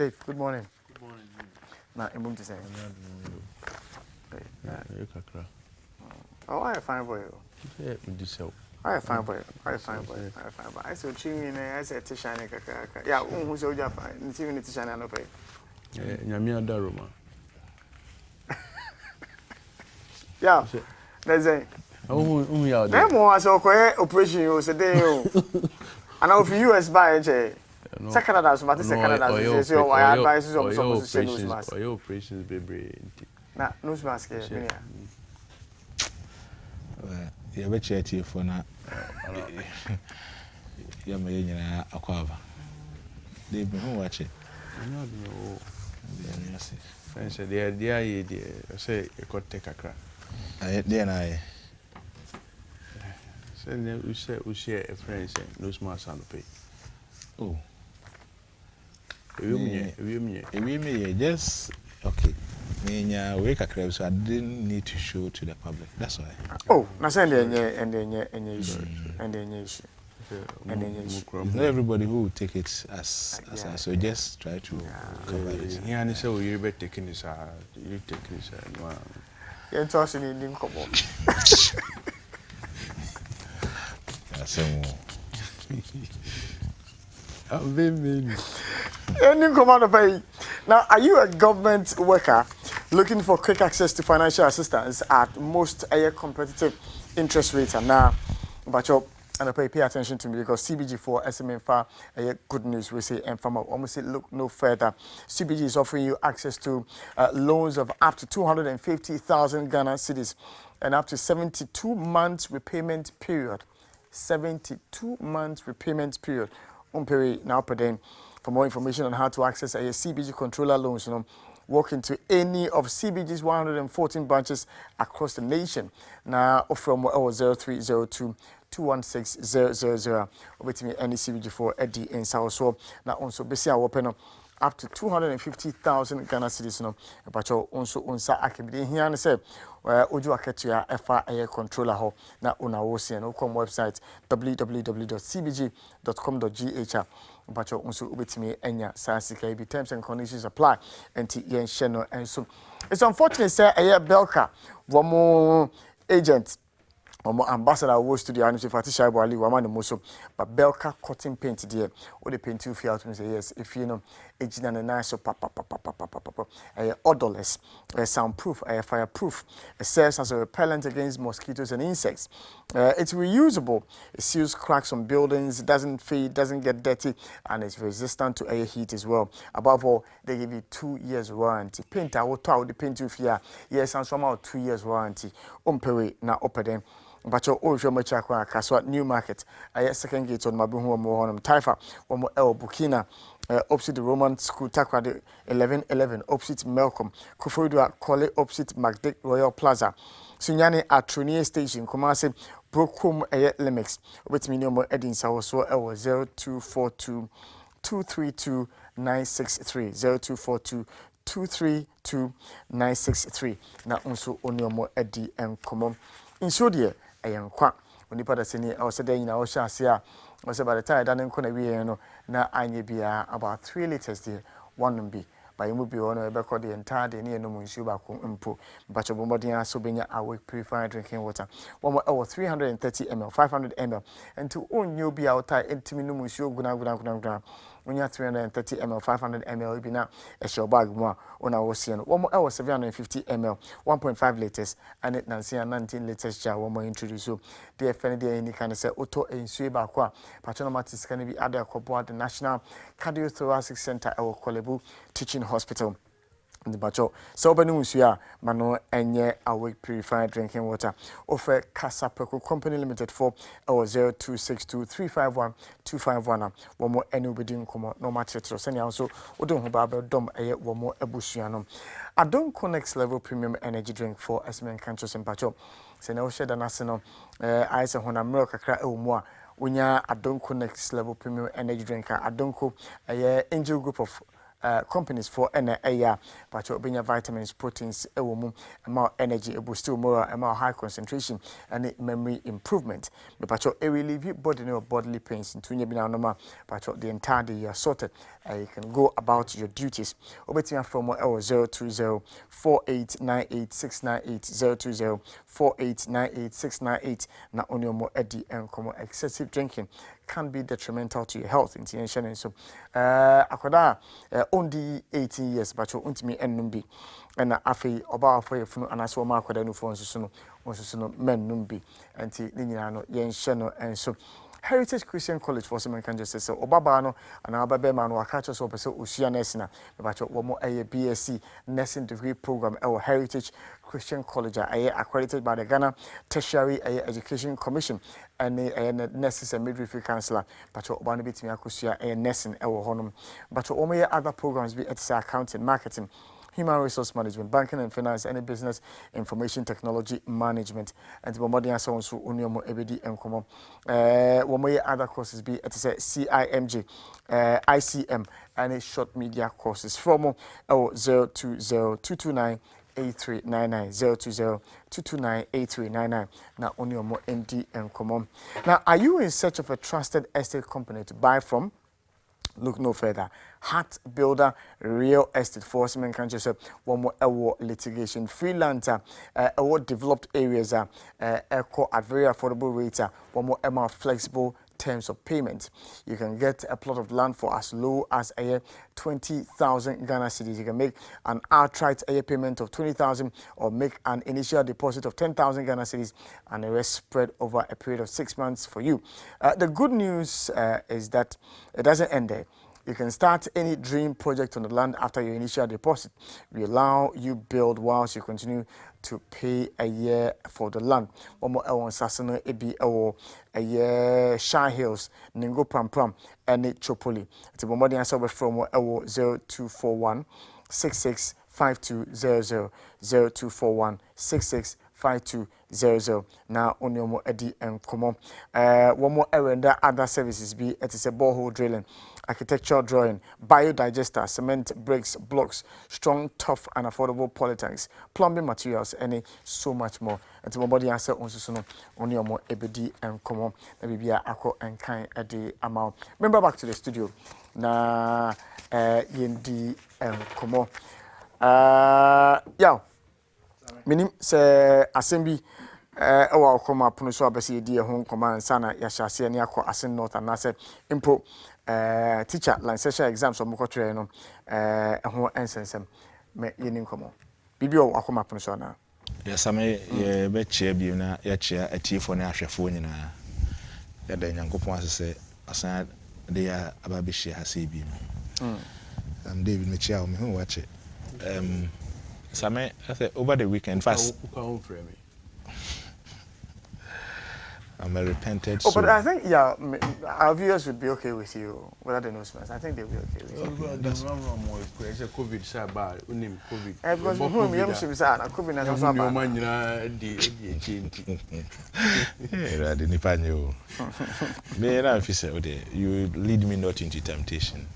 Dave, good morning. Good morning. Na imum to say. Oh, I fine boy. Yeah, we do so. I fine boy. I fine boy. I fine boy. I saw chimney I said to shine kaka. Yeah, who's your job? Even to shine no pay. Yeah, Nyamia Daruma. Yeah. That's it. Oh, yeah. Them was okay operation you say dey o. And now for US buy je. Canada so matter Canada so why advice is supposed to nose mask. Or operations baby. Na nose mask here. Yeah, bet you at your phone. Yeah, my union aquava. They've been watching. I'm not no. Friends said, I say, you could take a crack. I Send we share a friend say, no smart son pay. Oh, we just okay. Wake a crab, so I didn't need to show to the public. That's why. Oh, na send any issue. Not everybody who will take it as so just try to cover it. Yeah, and so you better taking this you taking this wow. You're tossing in come on. Baby. Any commander pay. Now, are you a government worker looking for quick access to financial assistance at most competitive interest rates? And now, but you and pay attention to me because CBG for SMN good news. We say and from almost look no further. CBG is offering you access to loans of up to 250,000 Ghana cedis and up to 72 months repayment period. 72 months repayment period. Now per day. For more information on how to access a CBG controller loans, walk into any of CBG's 114 branches across the nation. Now, from 0302 216 000, with me any CBG for Eddie in South. So now also basically open up to 250,000 Ghana cedis. But you also unsa akibidi here and say oju aketua efa air controller ho na una wo see no come website www.cbg.com.gh. But you also ubetimi enya sasika be terms and conditions apply and yen sheno and so it's unfortunate say air belka womo agent ambassador was to the Anisi Fatisha Bali, Waman Muso, but Belka cotton paint there. Or the paint you feel to say, yes, if you know, agent and a nice odorless, soundproof, fireproof, it serves as a repellent against mosquitoes and insects. It's reusable, it seals cracks on buildings, doesn't fade, doesn't get dirty, and it's resistant to air heat as well. Above all, they give you 2 years warranty. Paint, I will tell the paint you feel, yes, and somehow 2 years warranty. Umpewe na opeden. But your old Macha Kaswat New Market, I second gate on Mabuhu Mohonum Taifa, one more El Burkina, opposite the Roman School Takwa 1111, opposite Malcolm, Kufudua, Kole, opposite Magdick Royal Plaza, Sunyani at Trunier Station, Kumasi, Brokum Limix, with me no more Edin Sawaso L 0242 232 963 0242 232 963. Now also on your more Eddie and Common. In so dear, I am quack when you put us in here, or said in our shassia, was about the time done in Conabiano. Now I may be about 3 liters there, one be. By you be on a back of the entire day near no Munshuba Kumpo, but your bombardier so being awake purified drinking water. 1 330 ml, 500 ml, and to own you be outside intimate Munshu Guna. When you have 330 ml, 500 ml, you be now a show bag more on our ocean. 1 750 ml, 1.5 liters, and it Nancy 19 liters jar. One more introduce you. Dear Fendi, any kind of say auto and Suba Qua. Patronomatis can be added at the National Cardiothoracic Center, our Kolebu Teaching Hospital. The bacho so benusia mano enye awake purified drinking water offer Casa Peco Company Limited for 0262 351 251 one more anybody come no matter to send also odon hobaba dom eye one more ebusuano adon connects level premium energy drink for Asmin Cantos and bacho se na o sheda nasino I say hona milk kakra e wo a wonya adon connects level premium energy drink adonko eye angel group of companies for NAA, but your vitamins, proteins, more energy, a boost more high concentration, and memory improvement. But you relieve your body no bodily pains into your binanoma, but the entire day you are sorted. You can go about your duties. Obetia from 020 4898 020 na only more eddy and excessive drinking can be detrimental to your health in and so akoda only 18 years but you untimi ennum and afi oba for your funu anaso ma akoda no phone so no men numbi anti ni nyina no yen hye no enso Heritage Christian College for some can just say so obaba no and ababe man wa catch us up so usua nursing na but wo mo BSc nursing degree program Heritage Christian College accredited by the Ghana Tertiary Education Commission and nurses and midwifery counselor but obano bit me akusua nursing honum but o other programs be at accounting, marketing, human resource management, banking and finance, any business information technology management, and the modern sounds who uniomo ebedi and common. One way other courses be at CIMG, ICM, and short media courses from 020 229-8399 now only more ND and common. Now are you in search of a trusted estate company to buy from? Look no further. Heart Builder Real Estate Forceman can just one more award litigation freelancer award developed areas echo at very affordable rates one more flexible terms of payment. You can get a plot of land for as low as 20,000 Ghana cedis. You can make an outright payment of 20,000 or make an initial deposit of 10,000 Ghana cedis and the rest spread over a period of 6 months for you. The good news is that it doesn't end there. You can start any dream project on the land after your initial deposit. We allow you build whilst you continue to pay a year for the land. One more on Sasano Ebi a year Shine Hills, Ningo Pram and Chopoli. It's a bombardier answer from 0241 665200 0241 665200. Now on your more Eddie and Komo. One more errand other services be it is a borehole drilling, architectural drawing, biodigester, cement, bricks, blocks, strong, tough, and affordable polytanks, plumbing materials, and so much more. And to my body answer on Susuno, only more ebedi and common, maybe be a aqua and kind a day amount. Remember back to the studio. Na yendi and common. Yeah. Minim se assembly ewa okoma pono so abese yedi ho nkoma ansana ya hyase ne akọ Assin North anase impo teacher licensure exams so mokotwe no ho ensensem me yeni nkomo bibi o akoma pono so na ya same ye be chia bi na ya chia atifo ne ahwefo nyina ya da nyankopon asese asan de ya ababeshi hase bi David me chia o me ho wache Same, I said over the weekend. Fast. I'm a repented soul. But I think our viewers would be okay with you without the announcements. I think they'll be okay with you. That's wrong more. It's a COVID so bad. Unim COVID. Because whom you should be sad. COVID na so bad. Yeah, I didn't find you. Me na fi say you lead me not into temptation.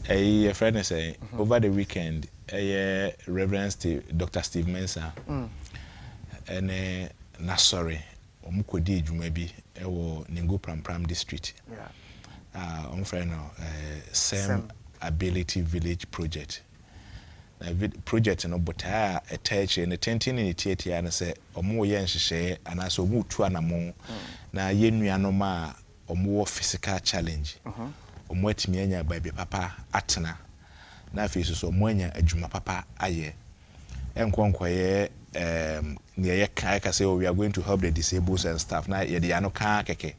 A friend is saying over the weekend Reverend Dr. Steve Mensah and Nasori omukodi adwuma bi ewo Ningo Pram district friend same ability village project project no bota attach and attention in the and say omo ye nhihye anaso omo tu anamo na ye nuano ma omo physical challenge omo atimi anya baby papa atena na afisi so mwanya adwuma papa aye enkonkwaye ne ka say we are going to help the disabled and stuff na ye de ano ka keke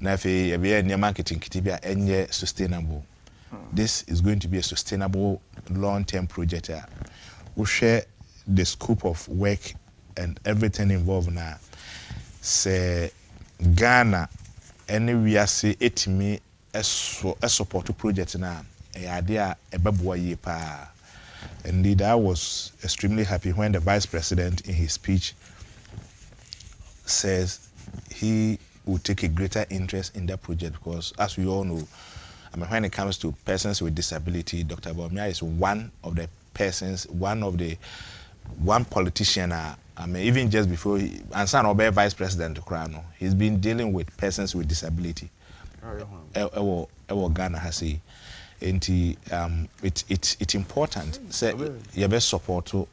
na afi ye be ne marketing kitibia enye sustainable. This is going to be a sustainable long-term project. We share the scope of work and everything involved now. Say Ghana anywhere say etimi a support project now. Idea a indeed, I was extremely happy when the Vice President in his speech says he would take a greater interest in that project because, as we all know, I mean, when it comes to persons with disability, Dr. Bawumia is one of the persons, one politician. I mean, even just before and son of vice president, he's been dealing with persons with disability. Ghana has a, it's important. Say, you best support to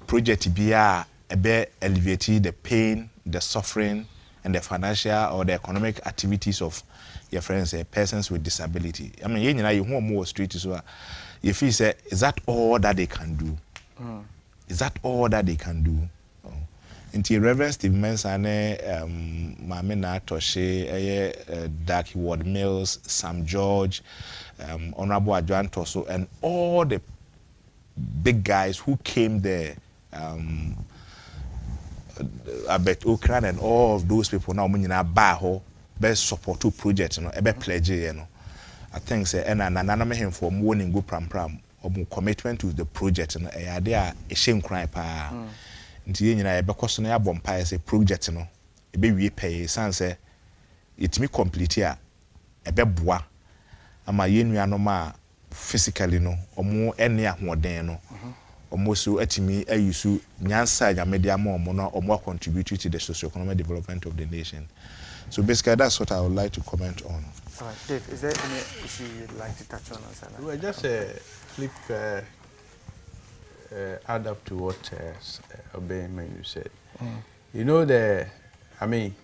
project be alleviate the pain, the suffering, and the financial or the economic activities of your friends, persons with disability. I mean, you want more street as well. If you say, is that all that they can do? Is that all that they can do? Into Reverend Steve Mensah, Mamina Toshe, Darky Ward Mills, Sam George, Honorable Adjoan Toso, and all the big guys who came there, Abet Okran and all of those people now, Baho, best support to projects, pledge, I think say and another him for warning go pram or commitment to the project and they are a shame cry pa. Nti nyina ye bekoso na ya bompa say project no e be wie pay san say it me complete a e be boa ama ye nuano ma physically no omo ene ahoden no omo so atimi ayusu nyansa ya media ma omo no omo contribute to the socio-economic development of the nation. So basically that's what I would like to comment on. All right, Dave, is there any issue you'd like to touch on? Well, just flip add up to what Obeyman said. You know, I mean,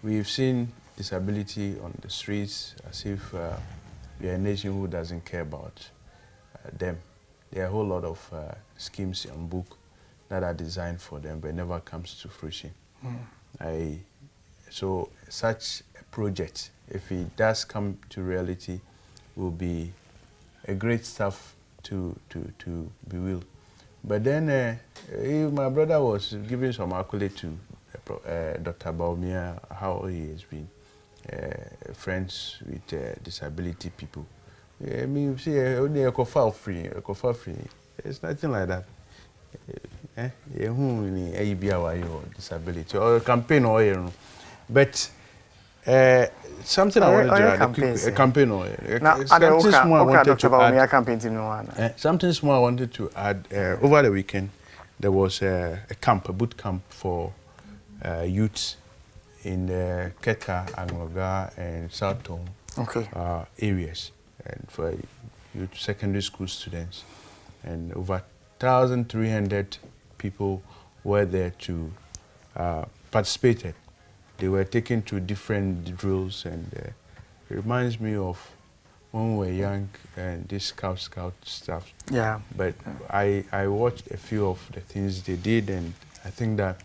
we've seen disability on the streets as if we are a nation who doesn't care about them. There are a whole lot of schemes on book that are designed for them, but never comes to fruition. So such a project, if it does come to reality, will be a great stuff to bewield. But then my brother was giving some accolade to Dr. Bawumia, how he has been friends with disability people. I mean, you see, only a coffee free. It's nothing like that. Who any disability or campaign or but something I wanted to add, a campaign or something small I wanted to add. Something small I wanted to add. Over the weekend, there was a boot camp for youths in Keta, Angloga, and South Tom areas, and for youth secondary school students, and over 1,300 people were there to participate. They were taken to different drills, and it reminds me of when we were young and this scout stuff. Yeah. But I watched a few of the things they did, and I think that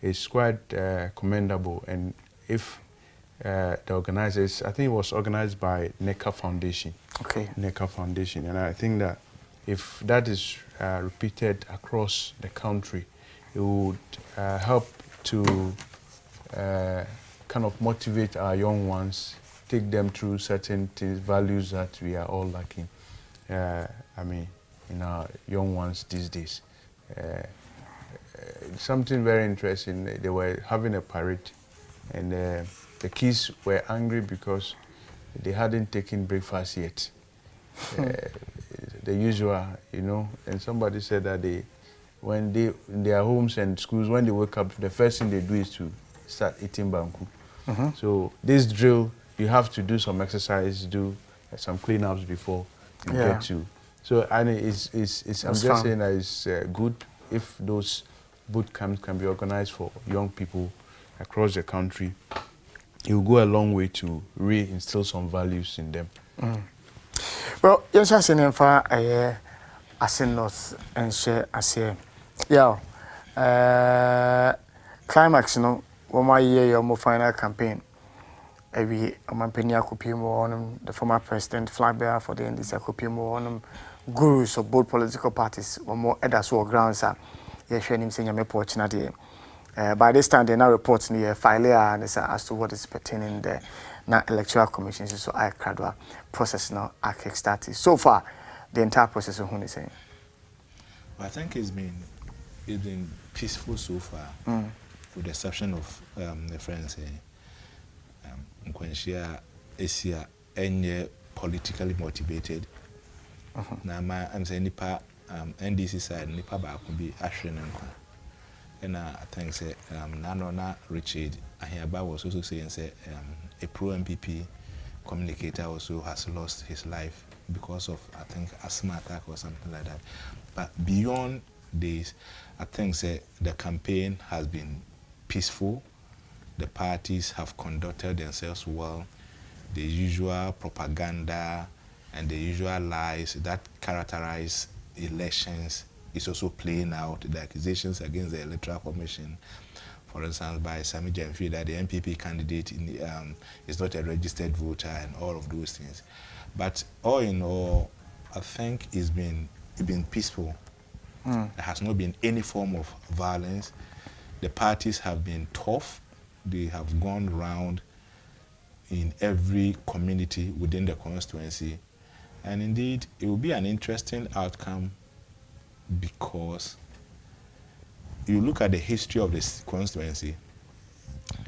it's quite commendable. And if the organizers, I think it was organized by NECA Foundation. Okay. NECA Foundation, and I think that if that is repeated across the country, it would help to kind of motivate our young ones, take them through certain things, values that we are all lacking. I mean, in our young ones these days. Something very interesting, they were having a parade, and the kids were angry because they hadn't taken breakfast yet. The usual, you know, and somebody said that when they in their homes and schools, when they wake up, the first thing they do is to start eating banku. So this drill, you have to do some exercise, do some cleanups before you get to. So and it's I'm just fun. saying that it's good if those boot camps can be organized for young people across the country. It will go a long way to re-instill some values in them. Well, yes, I seen him for a Assin North and share as a climax, you know, 1 year your more final campaign. Every Mampenia Kupimo on the former president, flag bearer for the NDC Kupimo on gurus of both political parties or more others who are grounds. Yes, him saying I'm opportunity. By this time, they now report near failure and as to what is pertaining there. Now, electoral commissions, so I gradual process now, I kick-started. So far, the entire process of who is saying. I think it's been peaceful so far, with the exception of the friends Nkwanshia Asia, Enye politically motivated. Now, I'm saying nipa NDC side nipa ba could be ashrin and I think say Nana Richard Ahiaba was also saying say a pro NPP communicator also has lost his life because of I think asthma attack or something like that. But beyond this, I think say the campaign has been peaceful. The parties have conducted themselves well. The usual propaganda and the usual lies that characterize elections is also playing out. The accusations against the Electoral Commission, for instance, by Sami Jamfi that the NPP candidate is not a registered voter and all of those things. But all in all, I think it's been peaceful. There has not been any form of violence. The parties have been tough. They have gone round in every community within the constituency. And indeed, it will be an interesting outcome because you look at the history of this constituency,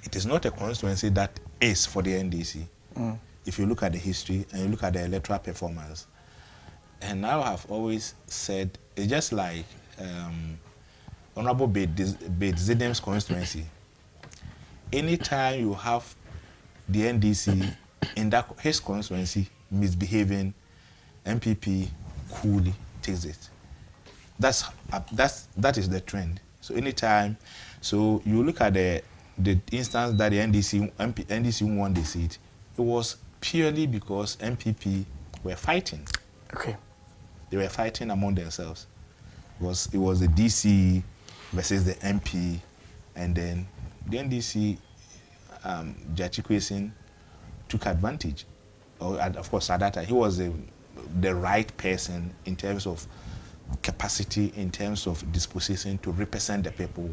it is not a constituency that is for the NDC. If you look at the history and you look at the electoral performance, and I have always said, it's just like Honorable Bate Zidim's constituency. Anytime you have the NDC in his constituency misbehaving, NPP coolly takes it. That is the trend. So anytime, so you look at the instance that the NDC won the seat, it was purely because NPP were fighting. Okay. They were fighting among themselves. It was the DC versus the MP, and then the NDC, Jachikwesin took advantage. Of course, at that time, he was the right person in terms of capacity, in terms of disposition to represent the people,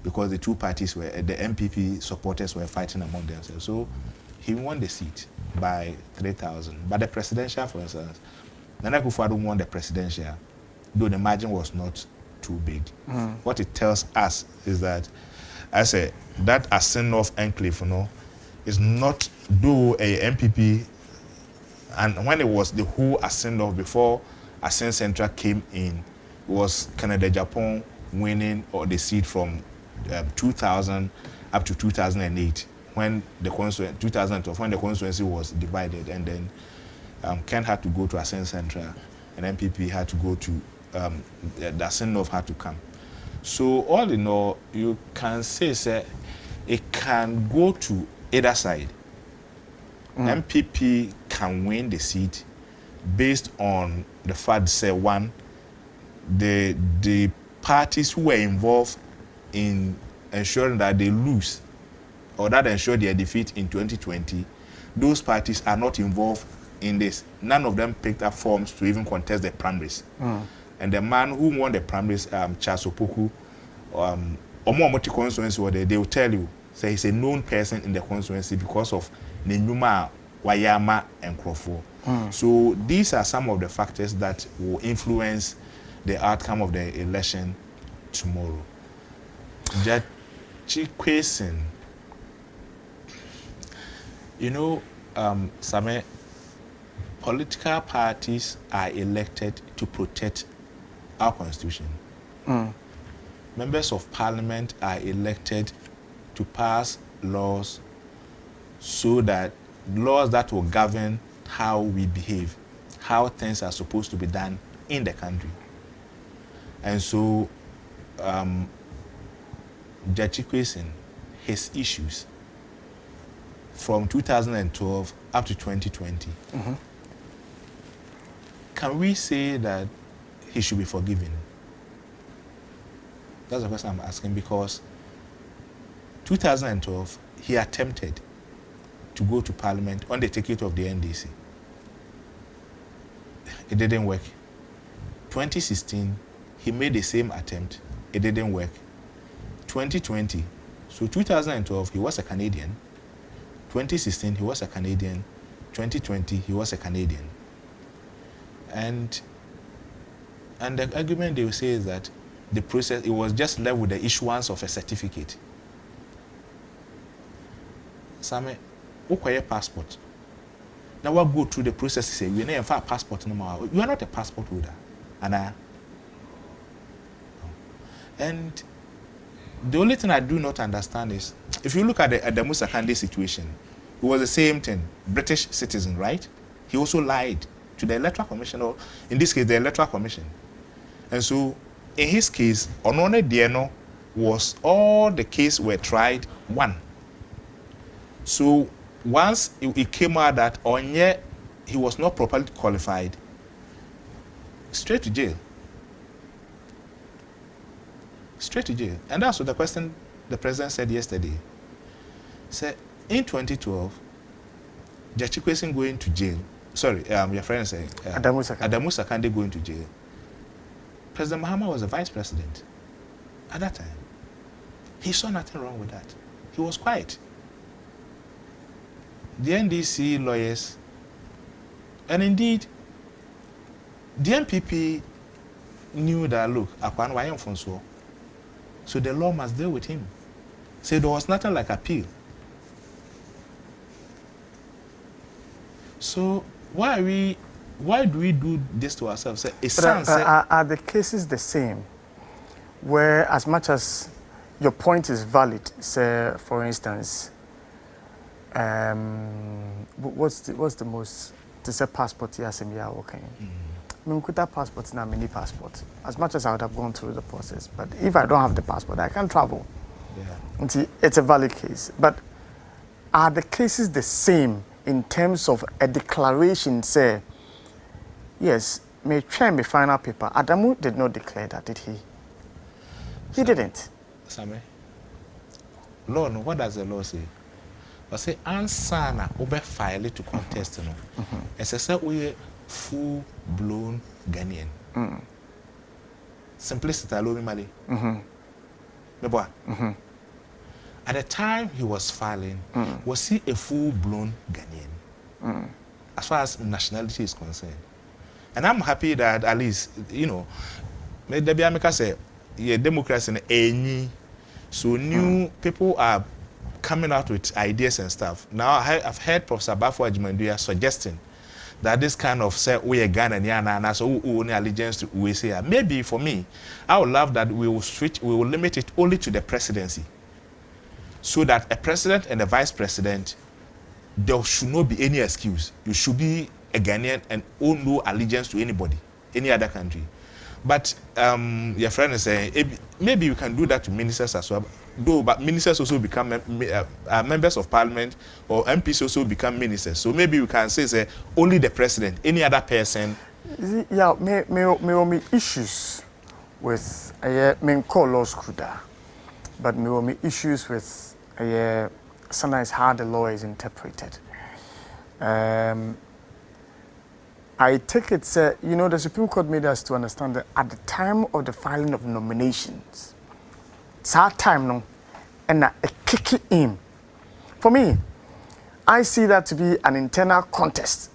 because the two parties the NPP supporters were fighting among themselves. So he won the seat by 3,000. But the presidential, for instance, Nana Akufo-Addo won the presidential, though the margin was not too big. What it tells us is that, I say, that Assin North enclave, is not, though a MPP, and when it was the whole Assin North before Assin Central came in, it was Canada Japan winning the seat from 2000 up to 2008 when the 2012 when the constituency was divided, and then Ken had to go to Assin Central and MPP had to go to the Assin North had to come. So all in all, you can say it can go to either side. MPP can win the seat based on the fact, one, the parties who were involved in ensuring that they lose or that ensure their defeat in 2020, those parties are not involved in this. None of them picked up forms to even contest the primaries. And the man who won the primaries, Charles Opoku, Omomoti constituency, they will tell you, say he's a known person in the constituency because of Nenyuma, Wayama, and Krofo. So these are some of the factors that will influence the outcome of the election tomorrow. Jachikwesin, Same, political parties are elected to protect our constitution. Members of parliament are elected to pass laws so that laws that will govern how we behave, how things are supposed to be done in the country. And so Jachikwesin, his issues from 2012 up to 2020, can we say that he should be forgiven? That's the question I'm asking, because 2012, he attempted to go to parliament on the ticket of the NDC. It didn't work. 2016, he made the same attempt. It didn't work. 2020, so 2012, he was a Canadian. 2016, he was a Canadian. 2020, he was a Canadian. And the argument they will say is that the process, it was just left with the issuance of a certificate. Same, ukoye passport. Now we'll go through the process. Say we never have a passport no more. You are not a passport holder, and and the only thing I do not understand is if you look at the Musa Kande situation, it was the same thing. British citizen, right? He also lied to the Electoral Commission, or in this case, the Electoral Commission. And so, in his case, Onone Dieno was all the cases were tried one. So once it came out that Onye, he was not properly qualified, straight to jail. Straight to jail. And that's what the question the president said yesterday. Said in 2012, Jachikwesin going to jail. Sorry, your friend said Adamu Sakande going to jail. President Mahama was the vice president at that time. He saw nothing wrong with that. He was quiet. The NDC lawyers, and indeed, the NPP knew that, look, Akwan Wayan Fonso, so the law must deal with him. So there was nothing like appeal. So why do we do this to ourselves? Are the cases the same? Where as much as your point is valid, say for instance, what's the most to say passport here okay? That passport na mini passport. As much as I would have gone through the process, but if I don't have the passport, I can't travel. Yeah. It's a valid case. But are the cases the same in terms of a declaration? Say, yes, may try me final paper. Adamu did not declare that, did he? He didn't. Same. Law, no, what does the law say? I say answer na obe file to contest no. As I said, we full-blown Ghanaian. Simplicity alone, Mali. At the time he was filing, was he a full-blown Ghanaian? As far as nationality is concerned. And I'm happy that at least, you know, the Biamika say, yeah, democracy any, so new people are coming out with ideas and stuff. Now I've heard Professor Bafo Ajimanduya suggesting that this kind of say we are Ghanaian and so we own allegiance to USA. Maybe for me, I would love that we will limit it only to the presidency. So that a president and a vice president, there should not be any excuse. You should be a Ghanaian and own no allegiance to anybody, any other country. But your friend is saying maybe you can do that to ministers as well. Though, but ministers also become members of parliament, or MPs also become ministers. So maybe you can say only the president, any other person. Yeah, me issues with me call law school there, but me issues with sometimes how the law is interpreted. I take it, you know, the Supreme Court made us to understand that at the time of the filing of nominations, it's our time now, and a kick it in. For me, I see that to be an internal contest.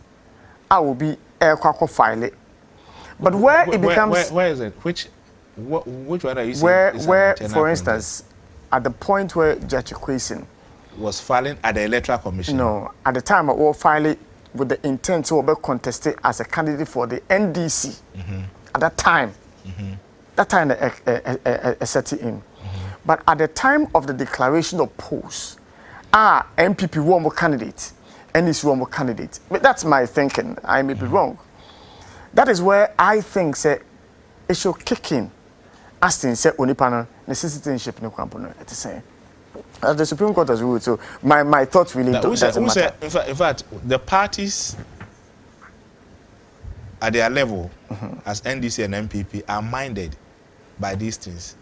I will be file it. But where it becomes... Where is it? Which one are you saying? Where for instance, at the point where Judge Kwesi was filing at the Electoral Commission? No, at the time I will file it with the intent to be contested as a candidate for the NDC. At that time, that time set it in. But at the time of the declaration of post, NPP one more candidate, NDC one more candidate. But that's my thinking. I may be wrong. That is where I think it should kick in. Astin said onipano necessitationship no component. It's the same. The Supreme Court has ruled, so my thoughts really doesn't matter. In fact, the parties at their level, as NDC and NPP, are minded by these things.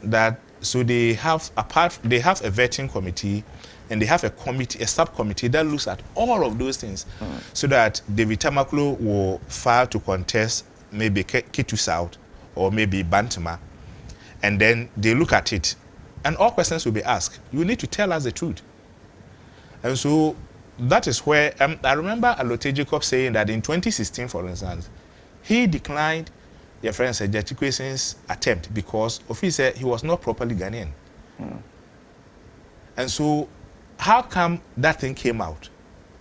That so they have a vetting committee, and they have a subcommittee that looks at all of those things, so that David Tamaklo will file to contest maybe Kitu South or maybe Bantama, and then they look at it. And all questions will be asked. You need to tell us the truth. And so that is where I remember Alote Jacob saying that in 2016, for instance, he declined your friend Judge Kwesi's attempt because he said he was not properly Ghanaian. And so how come that thing came out?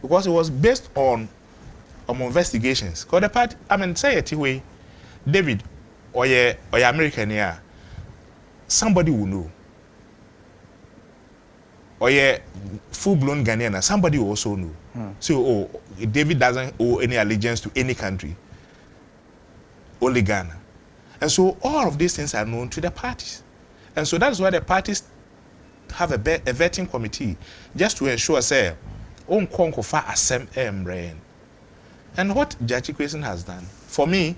because it was based on investigations. Because the party, I mean, say it way, David, or your American here, somebody will know. Or your full-blown Ghanaian, somebody will also know. So, David doesn't owe any allegiance to any country, only Ghana. And so all of these things are known to the parties. And so that's why the parties have a vetting committee, just to ensure, say, and what Judge Equation has done, for me,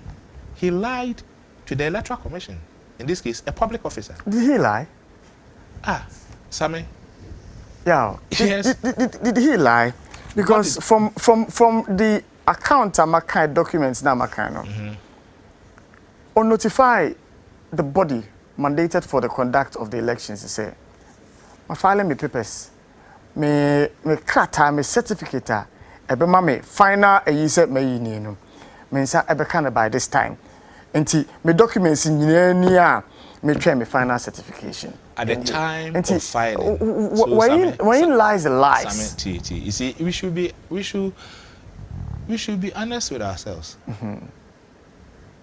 he lied to the Electoral Commission. In this case, a public officer. Did he lie? Sammy. Yeah. Yes. Did he lie? Because from the account Amakai documents now Amakai or notify the body mandated for the conduct of the elections to say, my filing me papers, me krata, me certificate, ebe me final you said me no. Me say ebe can by this time. Enti me documents in me try me final certification. At the time of filing. When lies lies. You see, we should be honest with ourselves.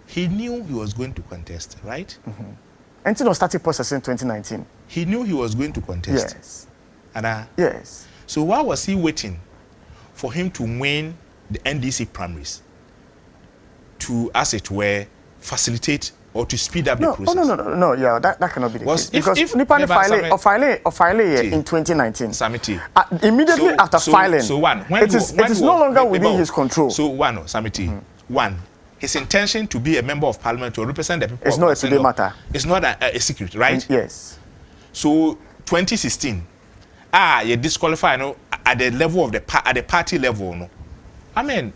He knew he was going to contest, right? Until the starting process in 2019. He knew he was going to contest. Yes. And yes. So why was he waiting for him to win the NDC primaries to, as it were, facilitate or to speed up the process? No, yeah, that cannot be the case. Because if Nippon filing in 2019. Samiti. Immediately after filing, it is no longer within his control. So Samiti, his intention to be a member of parliament to represent the people. It's not a today matter. It's not a secret, right? Yes. So 2016, you disqualify at the level of the party level, no. I mean,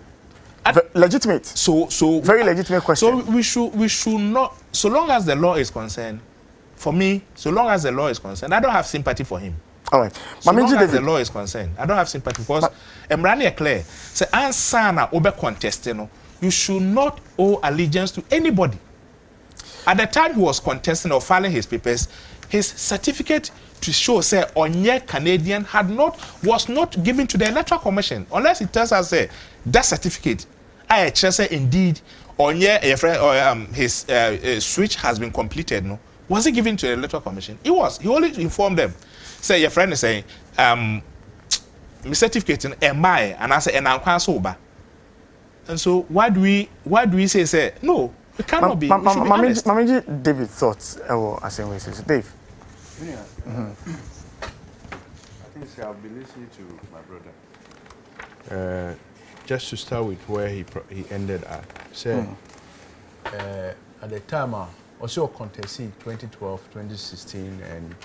legitimate. So very legitimate question. So we should not. So long as the law is concerned, for me, so long as the law is concerned, I don't have sympathy for him. All right. So long as the law is concerned, I don't have sympathy because Emrani clear. Say ansana obe contesting. You should not owe allegiance to anybody. At the time he was contesting or filing his papers, his certificate to show say Onye Canadian was not given to the Electoral Commission unless it tells us say that certificate. I just say indeed Onye his switch has been completed. No, was it given to the Electoral Commission? It was. He only informed them. Say your friend is saying my certificate in MI and I say and I'm sober. And so why do we say no? It cannot be. Mamiji David thoughts Assin way says Dave. Yeah. I think I've been listening to my brother. Just to start with where he ended at. Say at the time also contesting 2012, 2016 and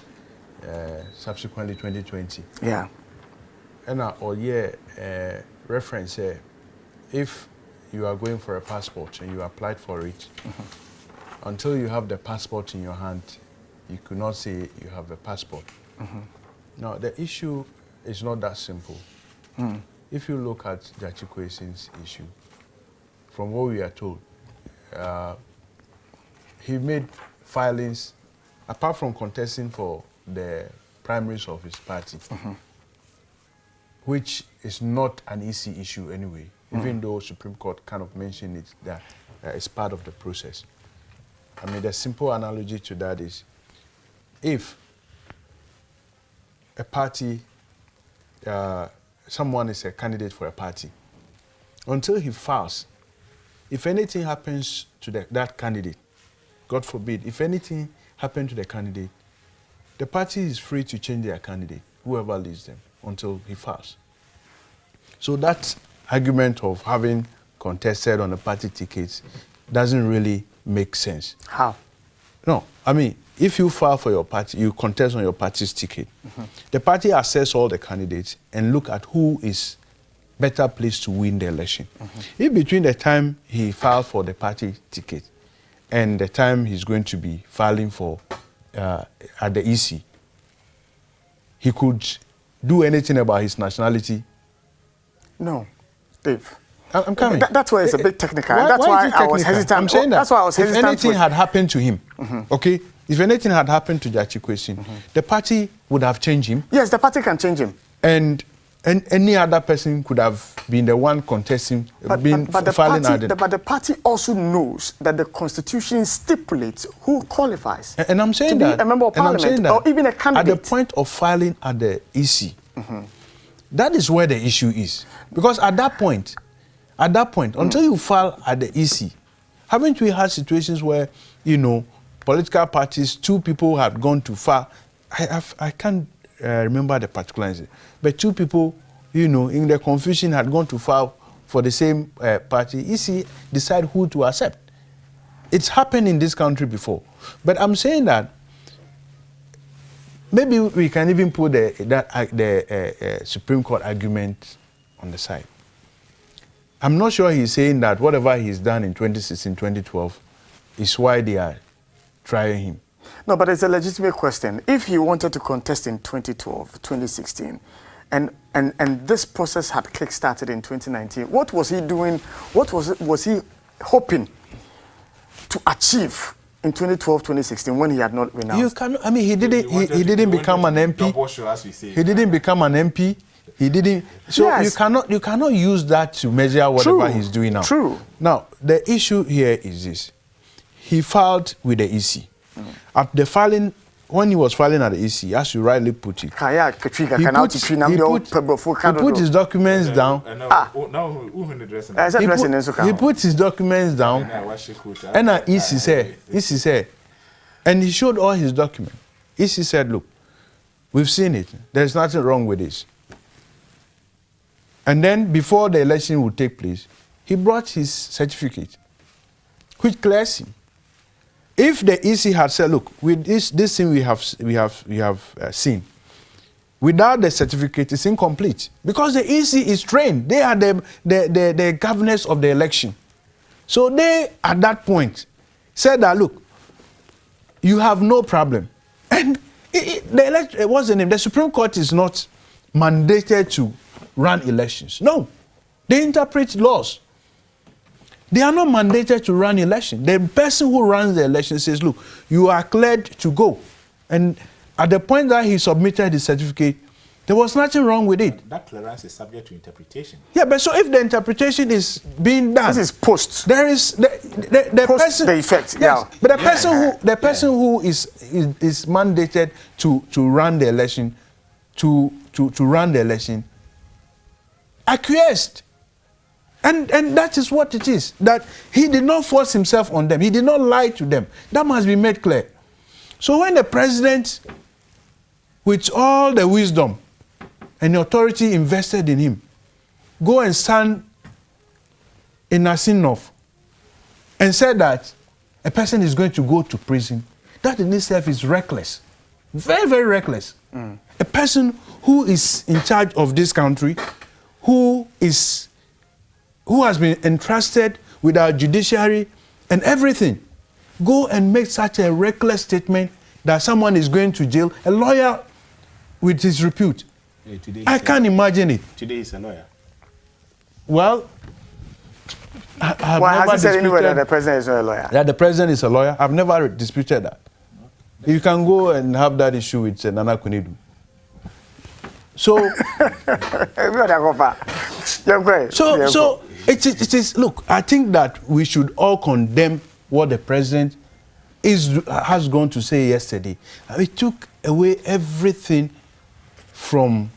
subsequently 2020. Yeah. And reference if you are going for a passport and you applied for it, until you have the passport in your hand, you could not say you have a passport. Now, the issue is not that simple. If you look at Judge Equation's issue, from what we are told, he made filings, apart from contesting for the primaries of his party, which is not an easy issue anyway. Even though Supreme Court kind of mentioned it, that it's part of the process. I mean, the simple analogy to that is, if a party, someone is a candidate for a party, until he files, if anything happens to that candidate, God forbid, if anything happened to the candidate, the party is free to change their candidate, whoever leads them, until he files. So that argument of having contested on the party tickets doesn't really make sense. How? No, I mean, if you file for your party, you contest on your party's ticket, the party assess all the candidates and look at who is better placed to win the election. If between the time he filed for the party ticket and the time he's going to be filing for at the EC, he could do anything about his nationality. No. Dave, I'm coming. That's why it's a bit technical. That's why I was hesitant. I'm saying that. That's why I was hesitant. If anything had happened to him, okay? If anything had happened to Judge Equation, the party would have changed him. Yes, the party can change him. And And any other person could have been the one contesting, but the party also knows that the Constitution stipulates who qualifies. And I'm saying to that be a member of parliament or even a candidate. At the point of filing at the EC, that is where the issue is. Because at that point, until you file at the EC, haven't we had situations where, political parties, two people had gone to file? I can't remember the particulars, but two people, in the confusion had gone to file for the same party. EC decide who to accept. It's happened in this country before. But I'm saying that maybe we can even put the Supreme Court argument on the side. I'm not sure he's saying that whatever he's done in 2016, 2012 is why they are trying him. No, but it's a legitimate question. If he wanted to contest in 2012, 2016, and this process had kick-started in 2019, what was he doing? What was he hoping to achieve in 2012, 2016 when he had not renounced? You cannot. I mean, he didn't become an MP. He didn't become an MP. He didn't. So yes. you cannot use that to measure whatever he's doing now. True. Now the issue here is this: he filed with the EC. At the filing, when he was filing at the EC, as you rightly put it, he put his documents down. He put his documents down, and EC said, and he showed all his documents. EC said, look, we've seen it. There's nothing wrong with this. And then before the election would take place, he brought his certificate, which clears him. If the EC had said, look, with this thing we have seen, without the certificate, it's incomplete. Because the EC is trained. They are the governors of the election. So they, at that point, said that, look, you have no problem. And what's the name? The Supreme Court is not mandated to run elections. No. They interpret laws. They are not mandated to run election. The person who runs the election says, look, you are cleared to go. And at the point that he submitted the certificate, there was nothing wrong with it. That clearance is subject to interpretation. Yeah, but so if the interpretation is being done, this is post. There is the post person, the effect. Yes, yeah. But the person who is mandated to run the election, to run the election, acquiesced. And that is what it is. That he did not force himself on them. He did not lie to them. That must be made clear. So when the president, with all the wisdom and the authority invested in him, go and stand in Assin North and said that a person is going to go to prison, that in itself is reckless. Very, very reckless. A person who is in charge of this country, who has been entrusted with our judiciary and everything, go and make such a reckless statement that someone is going to jail, a lawyer with his repute. I can't imagine it. Today he's a lawyer. Well, why has he said anywhere that the president is not a lawyer? That the president is a lawyer? I've never disputed that. You can go and have that issue with Nana Kunidu. So it is, look, I think that we should all condemn what the president has gone to say yesterday. It took away everything from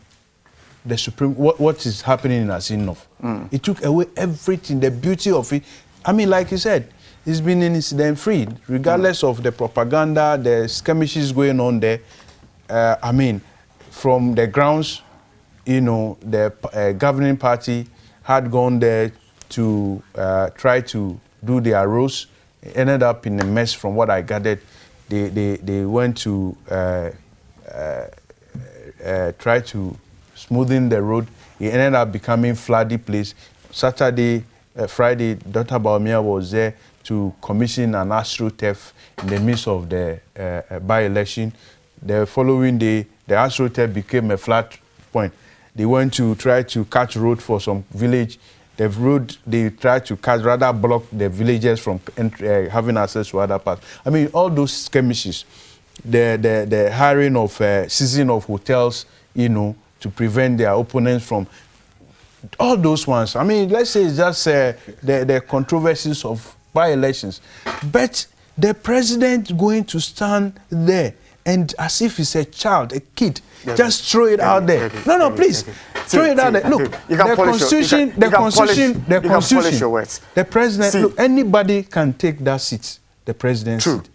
the Supreme, what is happening in Assin North. It took away everything, the beauty of it. I mean, like you said, it's been incident-free, regardless of the propaganda, the skirmishes going on there. I mean, from the grounds, the governing party had gone there to try to do their roles. It ended up in a mess from what I gathered. They went to try to smoothen the road. It ended up becoming floody place. Saturday, Friday, Dr. Baumia was there to commission an AstroTurf in the midst of the by-election. The following day, the AstroTurf became a flat point. They went to try to cut road for some village. The road they tried to cut rather block the villagers from having access to other parts. I mean, all those skirmishes, the hiring of season of hotels, to prevent their opponents from all those ones. I mean, let's say it's just the controversies of by-elections. But the president going to stand there and as if he's a child, a kid, just throw it out there. No, please. Throw it out there. Look, the Constitution, the president, look, anybody can take that seat, the president's seat.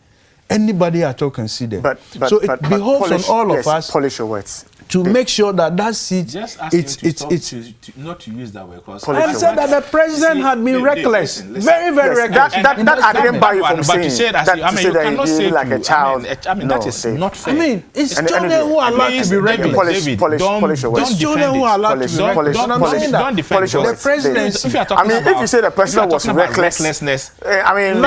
Anybody at all can see them. So it behoves on all of us polish your words. To make sure that that seat, it's not to use that word. I said that the president had been reckless, very reckless. That I didn't buy you from saying. But you said that, I mean, you cannot say like a child. I mean, that is not fair. I mean, it's children who are allowed to be reckless. Polish your words. It's children who are allowed to be reckless. Don't defend the presidency. I mean, if you say the president was recklessness, I mean,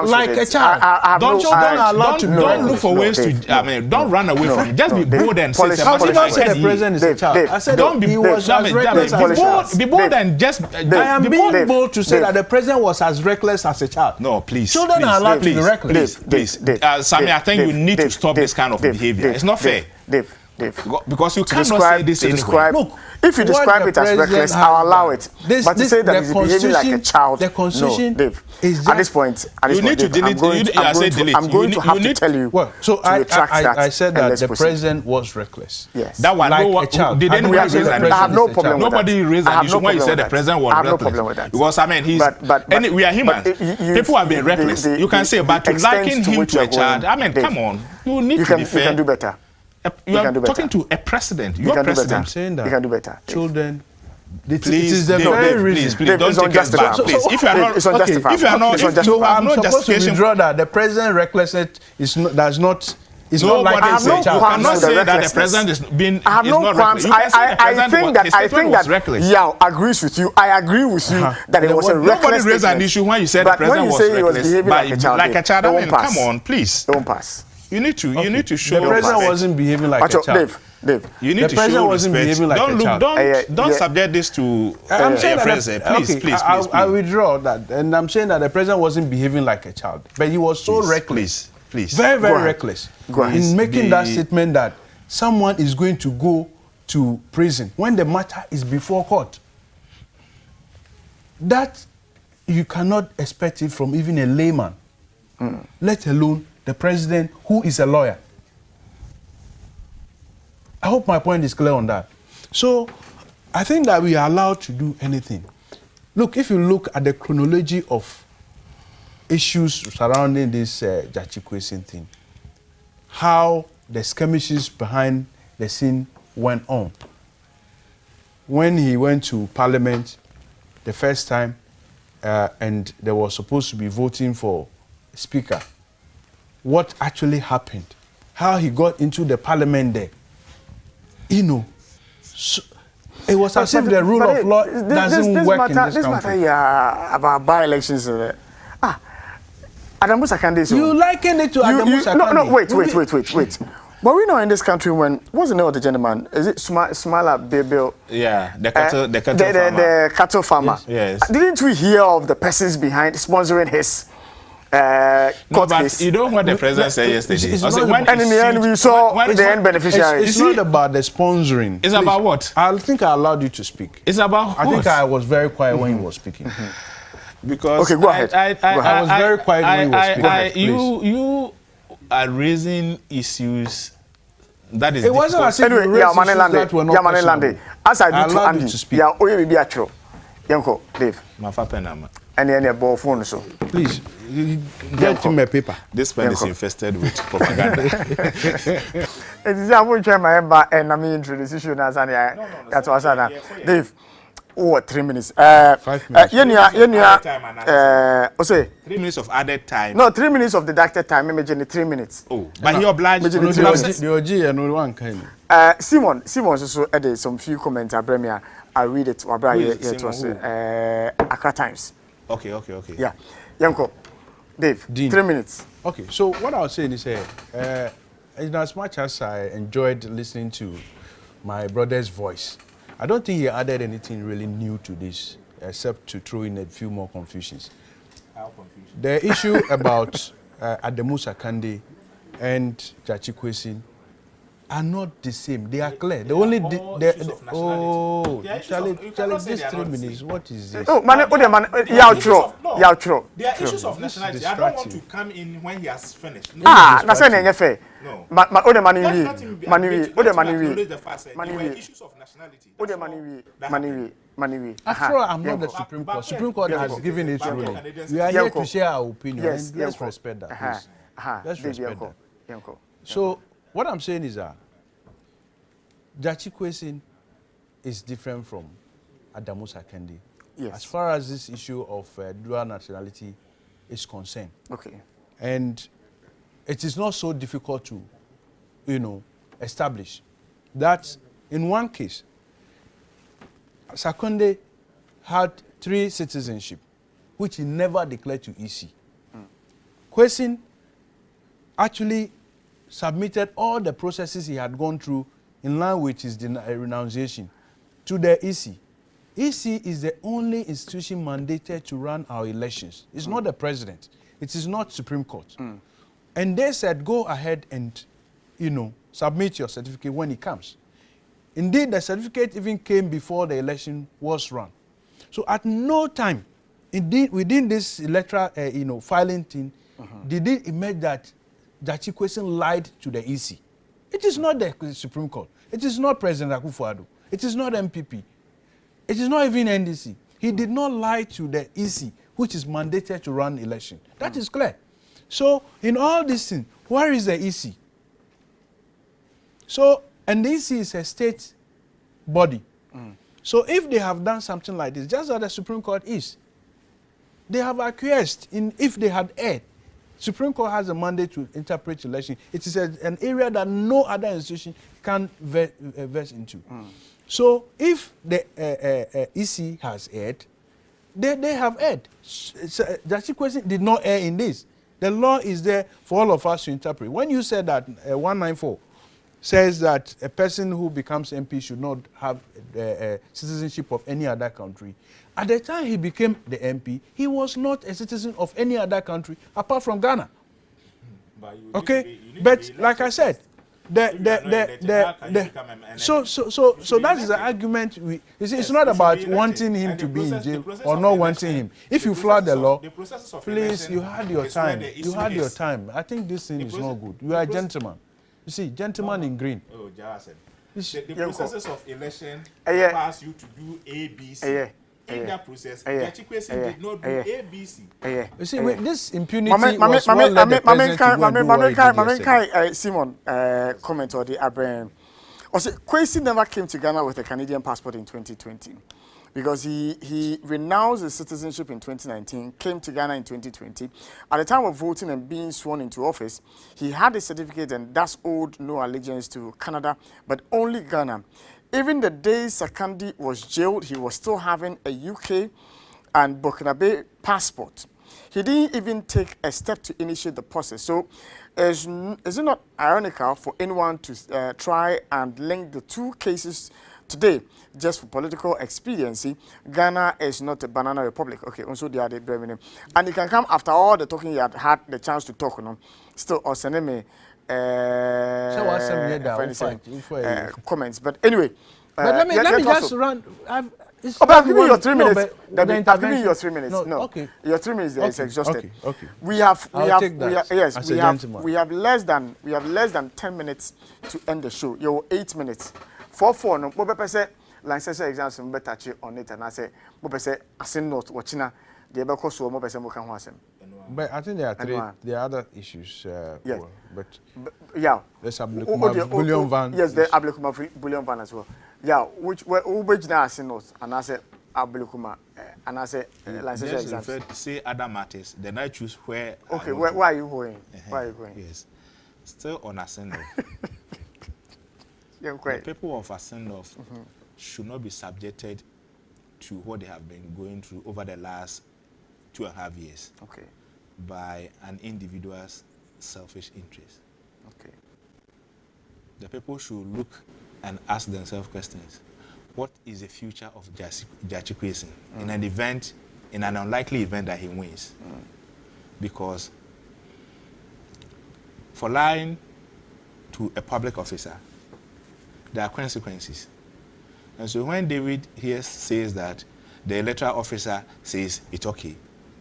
like a child. Don't look for ways to. I mean, don't run away from it. Just be bold and say. I did not say the president is a child. I said don't be was as reckless as be bold and just. I am being bold to say that the president was as reckless as a child. No, please. Children are allowed to be reckless. Please. Sammy, I think you need to stop this kind of behavior. It's not fair. Dave. Because you cannot say this anyway. Look, if you describe it as reckless, I'll allow it. But to say that he's behaving like a child, the Constitution, no, Dave. At this point, you need to delete. I'm going to have to tell you. Well, so I said that the president was reckless. Yes. That one, like a child. Did anyone raise an issue? I have no problem with that. Nobody raised an issue when you said the president was reckless. I have no problem with that. Because I mean, we are humans. People have been reckless. You can say, but to liken him to a child, I mean, come on. You need to be fair. You can do better. You are talking to a president. Your president. I'm saying that. You can do better. Children. Please, it is the very reason. Please, don't take us back. Please, if you are not, if you are not, I'm supposed to withdraw that the president recklessness is not. Does not. It's not like I have no I'm not saying that the president is being. I have no qualms. I think that reckless. Yeah, agrees with you. I agree with you that it was a reckless. Nobody raised an issue when you said the president was reckless. Like a child. I mean, come on, please. Don't pass. You need to show. The president wasn't behaving like a child. Dave. You need to show respect. Don't subject this to. I'm saying that. Please. I withdraw that, and I'm saying that the president wasn't behaving like a child, but he was so reckless. Please. Very reckless in making that statement that someone is going to go to prison when the matter is before court. That you cannot expect it from even a layman, let alone the president who is a lawyer. I hope my point is clear on that. So I think that we are allowed to do anything. Look, if you look at the chronology of issues surrounding this Jachikwesin thing, how the skirmishes behind the scene went on. When he went to Parliament the first time and there was supposed to be voting for Speaker, what actually happened, how he got into the Parliament there. You know, so it was as if the rule of law doesn't work in this country. This matter about by-elections. Adamu Sakande. You liken it to Adamu Sakande? No, wait. But we know in this country when, what's the name of the gentleman? Is it Smala Bill? Yeah, the cattle farmer. Yes. Didn't we hear of the persons behind sponsoring his court case? You know what the president said yesterday? And in the end, we saw the end beneficiaries. It's not about the sponsoring. It's about what? I think I allowed you to speak. It's about what? I think I was very quiet when you were speaking. Because okay, go ahead. I was very quiet when you were speaking. You are raising issues that is. It wasn't as if anyway, Yamanelande. As I do to Andy, yeah, oye bibi atro. Yanko, Dave. Mafapenama. Any ball phone so. Please, get him a paper. This pen is infested with propaganda. It is I will try my ember and I mean introduce you as that's what I said. Dave. Oh, 3 minutes. 5 minutes. Say 3 minutes of added time. No, 3 minutes of deducted time. Maybe 3 minutes. Oh, but he obliged. Simon also added some few comments. I read it. It was Accra Times. Okay. Yeah, Yanko, Dave. Dean. 3 minutes. Okay, so what I was saying is, as much as I enjoyed listening to my brother's voice, I don't think he added anything really new to this, except to throw in a few more confusions. How confusion? The issue about Adamu Sakande and Jachikwesin are not the same. They are clear. The only Charlie, just 3 minutes. What is this? Oh, man, There are issues of nationality. I don't want to come in when he has finished. That's not fair. No. Money After all, I'm not the Supreme Court. Supreme Court has given its ruling. We are here to share our opinion. Yes, and let's respect that. Let's respect that. So what I'm saying is that Jachi Kwesin is different from Adamu Sakende. Yes. As far as this issue of dual nationality is concerned. Okay. And it is not so difficult to, establish that in one case, Sakende had 3 citizenship, which he never declared to EC. Kwesin actually submitted all the processes he had gone through in line with his renunciation to the EC. EC is the only institution mandated to run our elections. It's not the president. It is not Supreme Court. And they said, go ahead and, submit your certificate when it comes. Indeed, the certificate even came before the election was run. So at no time, indeed, within this electoral, filing thing, did it emerge that Jachi Kwesin lied to the EC. It is not the Supreme Court. It is not President Akufo-Addo. It is not NPP. It is not even NDC. He did not lie to the EC, which is mandated to run election. That is clear. So in all these things, where is the EC? So, and the EC is a state body. So if they have done something like this, just as the Supreme Court is, they have acquiesced in if they had erred. Supreme Court has a mandate to interpret election. It is an area that no other institution can verse into. So if the EC has erred, they have erred. Jachi Kwesin did not err in this. The law is there for all of us to interpret. When you said that 194 says that a person who becomes MP should not have citizenship of any other country, at the time he became the MP, he was not a citizen of any other country apart from Ghana. Okay, but like I said, so that is the argument. You see, it's not about wanting him to be in jail or not wanting him. If you flout the law, please, you had your time. You had your time. I think this thing is not good. You are a gentleman. You see, gentleman in green. Oh, Jason. The processes of election requires you to do A, B, C. In that process, Jachi Kwesin did not do A, B, C. You see, with this impunity was what led the president to go and do what he did yesterday. Simon, comment or the Abraham. Also, Kwesin never came to Ghana with a Canadian passport in 2020 because he renounced his citizenship in 2019, came to Ghana in 2020. At the time of voting and being sworn into office, he had a certificate and thus owed no allegiance to Canada, but only Ghana. Even the day Sakandi was jailed, he was still having a UK and Burkinabe passport. He didn't even take a step to initiate the process. So is it not ironical for anyone to try and link the 2 cases today just for political expediency? Ghana is not a banana republic. Okay, also the other and you can come after all the talking you had the chance to talk, still also me. Comments, but anyway. But let me just run. I've given you your 3 minutes. I've given you your 3 minutes. No, okay. Your 3 minutes is exhausted. Okay. We have less than 10 minutes to end the show. You're 8 minutes. 4 no. Bobe say license exams we better touch on it, and I say Bobe say Assin North watching the ebe so mo person mo kan ho asem. But I think there are other issues. Yes. But yeah. There's Ablekuma bullion van. Yes, the Ablekuma bullion van as well. Yeah, which who begina Assin North, and I say Ablekuma, and I say license exams. Say other matters. Then I choose where. Okay, where are you going? Where are you going? Yes, still on Assin North. The people of Assin North should not be subjected to what they have been going through over the last 2.5 years. Okay. By an individual's selfish interest. Okay. The people should look and ask themselves questions. What is the future of Jachi Kwesin in an unlikely event that he wins? Because for lying to a public officer, there are consequences. And so when David here says that the electoral officer says it's okay,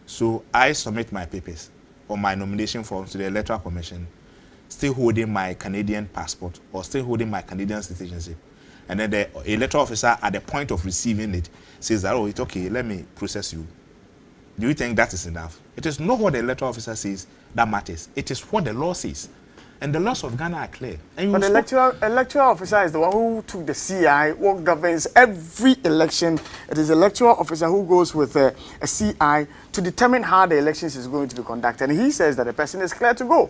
so I submit my papers or my nomination forms to the Electoral Commission, still holding my Canadian passport or still holding my Canadian citizenship, and then the electoral officer at the point of receiving it says that, oh, it's okay, let me process you. Do you think that is enough? It is not what the electoral officer says that matters. It is what the law says. And the laws of Ghana are clear. And but the electoral officer is the one who took the CI, what governs every election. It is the electoral officer who goes with a CI to determine how the elections is going to be conducted. And he says that the person is clear to go.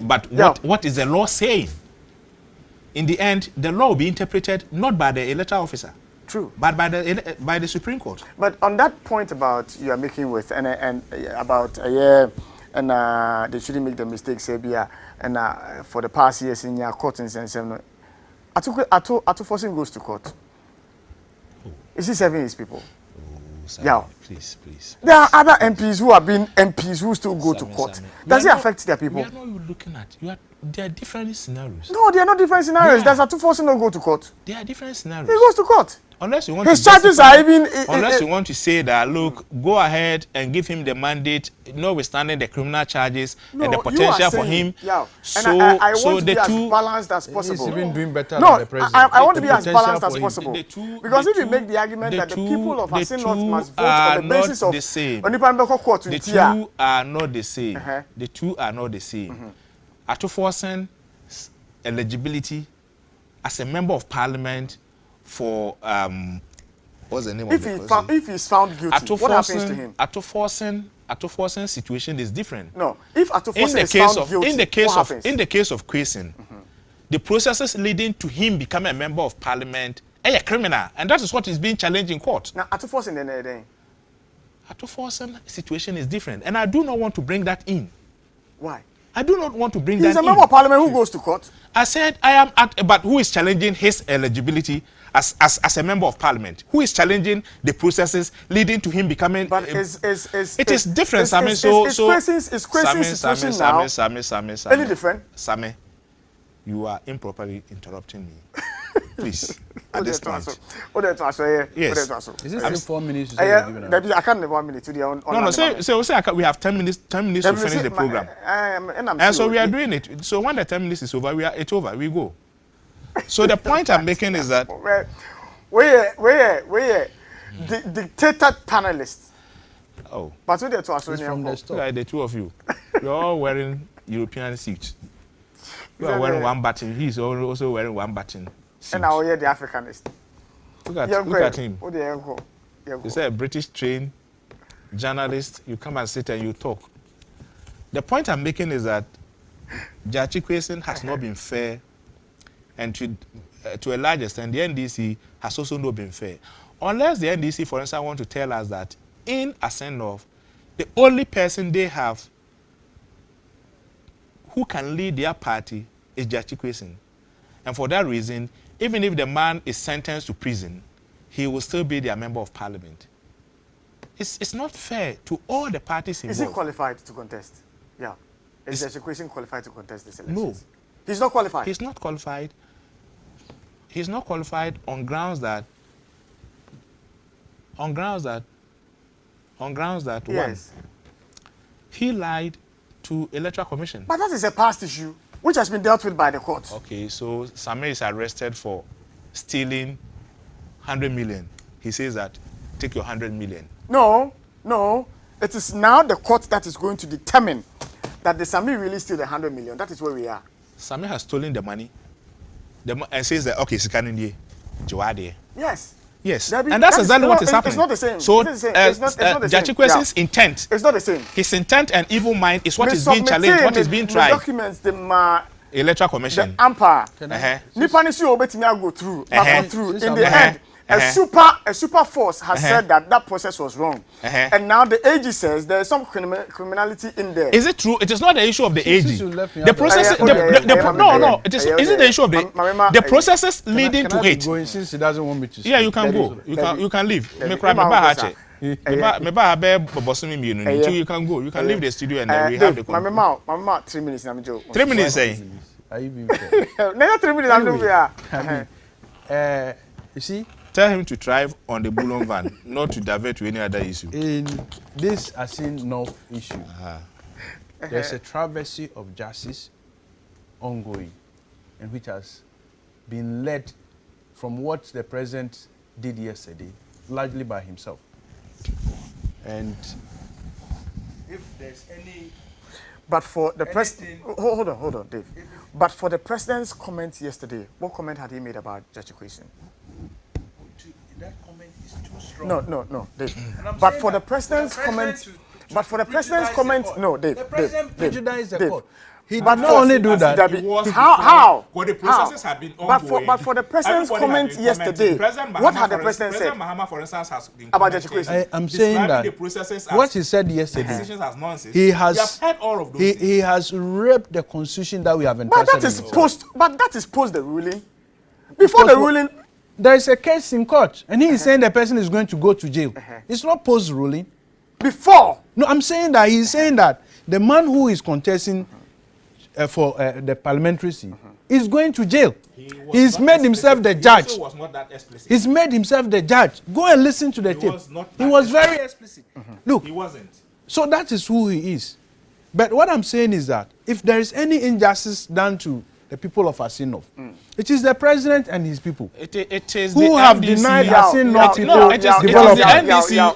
But what is the law saying? In the end, the law will be interpreted not by the electoral officer. True. But by the Supreme Court. But on that point about you are making with and about they shouldn't make the mistake, say, and for the past years in your court and saying, Atu forcing goes to court. Is he serving his people? Yeah. Please. There are other MPs who have been MPs who still go to court. Does it affect their people? We are not looking at. There are different scenarios. No, they are not different scenarios. Does Atu forcing not go to court? There are different scenarios. He goes to court. Unless you want his charges are even. Unless you want to say that, look, go ahead and give him the mandate, notwithstanding the criminal charges and the potential for him. Yeah. So I want to be as balanced as possible. He's even doing better than the president. I want to be as balanced as possible. Because if you make the argument that the people of Assin North must vote on the basis of the same. The two are not the same. The two are not the same. Atu eligibility as a member of parliament for what's the name of it? If he's found guilty, what happens to him? Atu situation is different. No, if Atu is found guilty, what happens? In the case of Kwesen, the processes leading to him becoming a member of parliament a criminal, and that is what is being challenged in court. Now, Atu situation is different, and I do not want to bring that in. Why? I do not want to bring that in. He's a member of parliament who goes to court. I said but who is challenging his eligibility as a member of parliament? Who is challenging the processes leading to him becoming? But it is different, Sammy. Is Kwesi's situation now any different? Sammy, you are improperly interrupting me. Please, at this point. Yes. Is this 4 minutes? I can't have 1 minute. No. Say we have 10 minutes. 10 minutes to finish the program. And so we are doing it. So when the 10 minutes is over, it's over. We go. So the point I'm making is that dictator panelists. Oh. But who to us from the store. Like the two of you. You're all wearing European suits. You are wearing one button. He's also wearing one button. And now we're the Africanist. Look at him. He's a British trained journalist. You come and sit and you talk. The point I'm making is that Judge Kwesen has not been fair, and to a large extent, the NDC has also not been fair. Unless the NDC, for instance, want to tell us that in Assin North, the only person they have who can lead their party is Judge Kwesen. And for that reason, even if the man is sentenced to prison, he will still be their member of parliament. It's not fair to all the parties involved. Is he qualified to contest? Yeah. Is Judge Kwesen qualified to contest this election? No. He's not qualified? He's not qualified. He's not qualified on grounds that yes. One, he lied to Electoral Commission. But that is a past issue, which has been dealt with by the court. Okay, so Samir is arrested for stealing 100 million. He says that, take your 100 million. No. It is now the court that is going to determine that the Samir really steal the 100 million. That is where we are. Samir has stolen the money and says that, okay, Yes, and that's exactly what is happening. It's not the same. So, it's not the same. Judge Kwesen's intent. It's not the same. His intent and evil mind is what is being challenged, what is being tried. The documents, the Electoral Commission. The AMPA. Nipani go through. In the end, a super force has said that process was wrong. And now the AG says there is some criminality in there. Is it true? It is not the issue of the AG. The process. No. It is. Is it the issue of the processes leading to it? Since he doesn't want me to. Yeah, you can go. You can leave. You can go. You can leave the studio and then we have the. 3 minutes. 3 minutes. Are you being fair? You see, tell him to thrive on the Bullion van, not to divert to any other issue. In this Assin North issue, there's a traversy of justice ongoing, and which has been led from what the president did yesterday, largely by himself. And if there's any... But for the president... Hold on, Dave. But for the president's comment yesterday, what comment had he made about Judge Equation? That comment is too strong. No, Dave. But for the president's comment... But for the president's comment... No, Dave. The president prejudiced the court. He did not only do that. How? Well, the processes have been ongoing. But for the president's comment yesterday, what had the president said? President Mahama, for instance, has been about Judge Equation. I'm saying that what he said yesterday, he has heard all of those he has raped the constitution that we have entrusted. But that is post the ruling. Before the ruling, there is a case in court, and he is saying the person is going to go to jail. It's not post ruling. Before. No, I'm saying that he's saying that the man who is contesting for the parliamentary seat is going to jail. He's made himself the judge. He was not that explicit. He's made himself the judge. Go and listen to the tape. He was very explicit. Look, he wasn't. So that is who he is. But what I'm saying is that if there is any injustice done to the people of Assin North, it is the president and his people it is who have denied Assin North people development.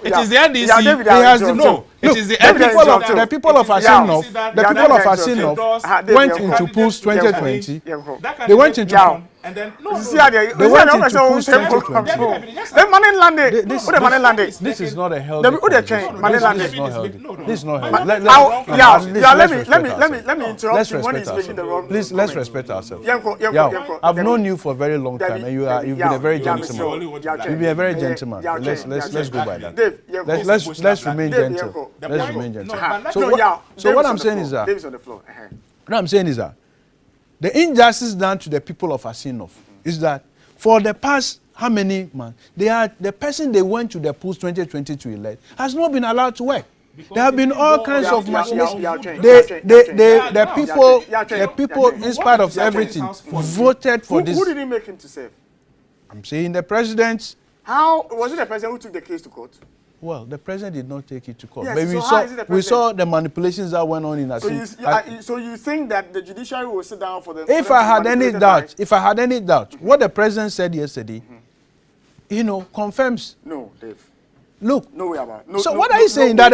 It is the NDC. It is the people of Assin North. The people of Assin North went into polls 2020. They went into polls. And then This is not a healthy. This is not healthy. Let me interrupt you when he's making the wrong. Please, let's respect ourselves. I've known you for a very long time, and you've been a very gentleman. You've been a very gentleman. Let's go by that. Let's remain gentle. Let's remain gentle. So what I'm saying is that the injustice done to the people of Assin North is that for the past how many months the person they went to the polls 2020 to elect has not been allowed to work. There have been all kinds of machinations. The people, in spite of everything, voted for this. Who did he make him to serve? I'm saying the president. How was it the president who took the case to court? Well, the president did not take it to court. Yes, but we saw the manipulations that went on in Assin. So you think that the judiciary will sit down for the... If I had any doubt, what the president said yesterday, confirms. No, Dave. Look. No way about it. So what are you saying? That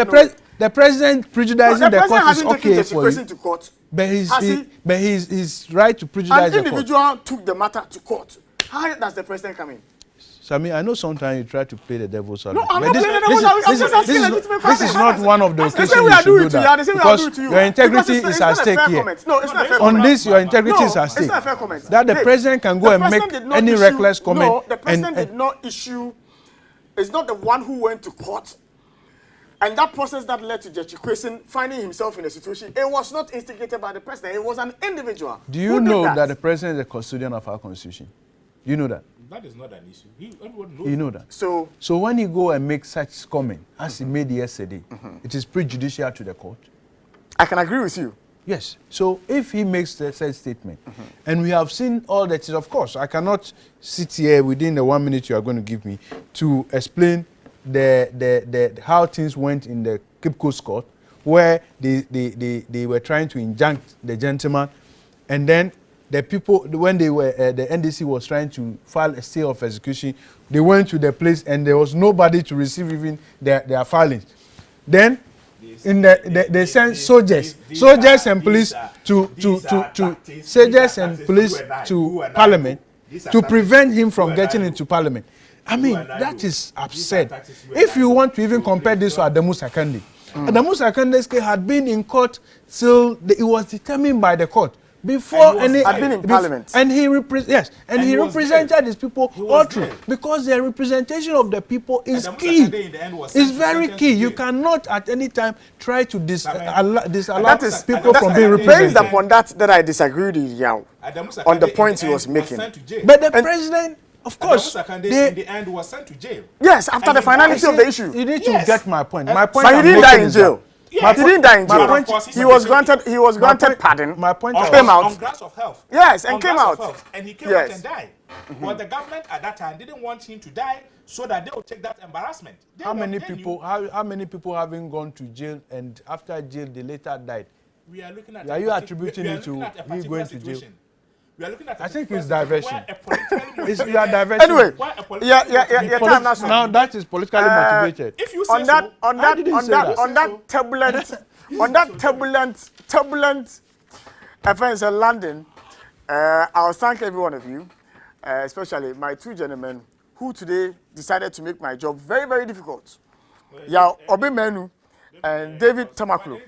the president prejudicing the court is okay for you? To court. But he's right to prejudice the court. An individual took the matter to court. How does the president come in? So I mean, I know sometimes you try to play the devil's advocate. No, I'm not playing the devil's advocate. This is not one of the occasions you should do that. Because your integrity is at stake here. No, it's not a fair comment. On this, your integrity is at stake. It's not a fair comment. That the president can go and make any reckless comment. No, the president did not issue. It's not the one who went to court. And that process that led to Judge Equation finding himself in a situation, it was not instigated by the president. It was an individual. Do you know that the president is the custodian of our constitution? Do you know that? That is not an issue. Everyone knows. You know that. So when you go and make such comment as he made yesterday, it is prejudicial to the court. I can agree with you. Yes. So if he makes the said statement, and we have seen all that, of course, I cannot sit here within the 1 minute you are going to give me to explain the how things went in the Cape Coast Court, where they were trying to injunct the gentleman, and then the people, when they were the NDC was trying to file a stay of execution, they went to the place and there was nobody to receive even their filings. Then they sent soldiers and police to parliament to prevent him from getting into parliament. I mean, that is absurd. If you want to even compare this to Adamu Sakande, Adamu Sakande's case had been in court till it was determined by the court. Before any, had been in parliament, and he represented his people all through, because the representation of the people is key. It's very key. You cannot at any time try to disallow people from being represented. Based upon that I disagree with you on the points he was making. But the president, of course, in the end was sent to jail. Yes, after the finality of the issue. You need to get my point. My point. But he didn't die in jail. He didn't die in jail. He was granted pardon. My point came out on grounds of health. Yes, and came out. And he came out and died. But the government at that time didn't want him to die so that they would take that embarrassment. How many people haven't gone to jail and after jail they later died? We are looking at. Are you attributing it to me going to jail? We are looking at. I think it's diversion. You are diversion. Anyway, now that is politically motivated. If you say on that turbulent events in London, I'll thank every one of you, especially my two gentlemen who today decided to make my job very, very difficult. Yeah, Obi Menu and David Tamakulu.